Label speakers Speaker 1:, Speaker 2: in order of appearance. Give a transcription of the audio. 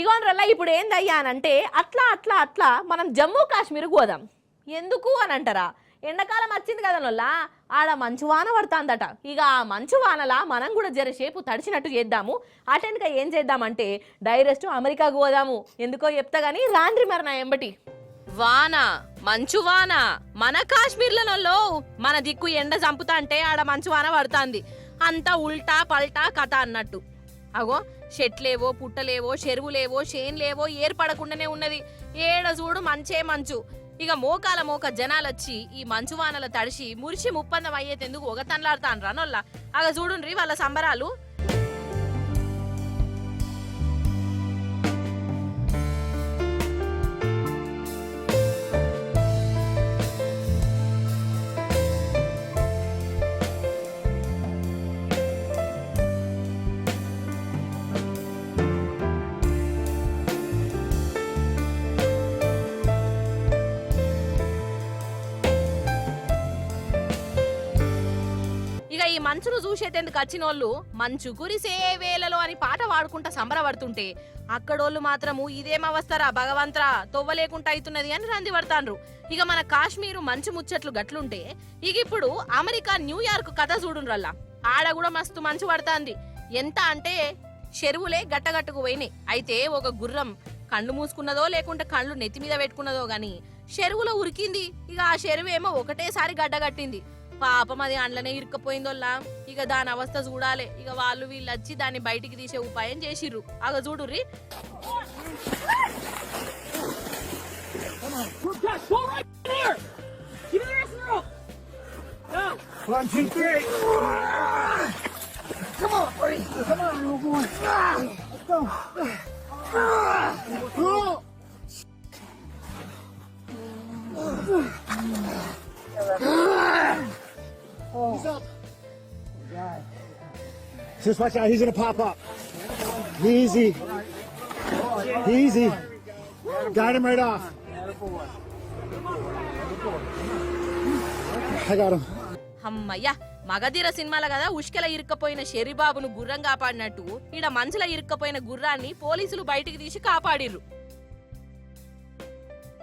Speaker 1: ఇగోనరల్లా ఇప్పుడు ఏందయ్యా అనంటే అట్లా అట్లా అట్లా మనం జమ్మూ కాశ్మీర్ పోదాం. ఎందుకు అని అంటారా, ఎండాకాలం వచ్చింది కదా నొల్లా, ఆడ మంచు వాన పడుతుందట. ఇక ఆ మంచు వానలా మనం కూడా జరసేపు తడిచినట్టు చేద్దాము. అటెండ్గా ఏం చేద్దామంటే డైరెక్ట్ అమెరికాకు పోదాము. ఎందుకో చెప్తా గానీ రాండ్రి మరి నా ఎంబటి. వాన, మంచు వాన మన కాశ్మీర్లలో మన దిక్కు ఎండ చంపుతా అంటే ఆడ మంచు వాన పడుతుంది. అంతా ఉల్టా పల్టా కథ అన్నట్టు. అగో చెట్లేవో పుట్టలేవో చెరువులేవో చేన్లేవో ఏర్పడకుండానే ఉన్నది. ఏడ చూడు మంచే మంచు. ఇక మోకాల మోక జనాలొచ్చి ఈ మంచు వానల తడిసి మురిసి ముప్పందం అయ్యేందుకు ఒక తన్లాడుతాను రానోళ్ళ. అగ చూడుండ్రి వాళ్ళ సంబరాలు. ఇక ఈ మంచును చూసేటందుకు వచ్చినోళ్ళు మంచు కురిసే వేళలో అని పాట పాడుకుంటా సంబరపడుతుంటే అక్కడోళ్ళు మాత్రము ఇదేమవస్థరా భగవంతరా తొవ్వలేకుండా అవుతున్నది అని రంది పడతాండ్రు. ఇక మన కాశ్మీరు మంచు ముచ్చట్లు గట్లుంటే ఇక ఇప్పుడు అమెరికా న్యూయార్క్ కథ చూడుండ్రల్లా. ఆడ కూడా మస్తు మంచు పడుతుంది. ఎంత అంటే చెరువులే గట్టగట్టుకు పోయినాయి. అయితే ఒక గుర్రం కళ్ళు మూసుకున్నదో లేకుంటే కళ్ళు నెత్తి మీద పెట్టుకున్నదో గాని చెరువులో ఉరికింది. ఇక ఆ చెరువు ఏమో ఒకటేసారి గడ్డగట్టింది. పాపం అది అండ్లనే ఇరుక్కపోయిందోల్లా. ఇక దాని అవస్థ చూడాలి. ఇక వాళ్ళు వీళ్ళు వచ్చి దాన్ని బయటికి తీసే ఉపాయం చేసిర్రు. అగ చూడుర్రి.
Speaker 2: He's up. Just watch out. He's gonna pop up. Easy. Easy. Got him right off. I got him.
Speaker 1: అమ్మయ్యా, మగధీర సినిమాల కదా ఉష్కెల ఇరుక్కపోయిన షెరిబాబును గుర్రం కాపాడినట్టు ఈడ మంచుల ఇరుక్కపోయిన గుర్రాన్ని పోలీసులు బయటికి తీసి కాపాడిర్రు.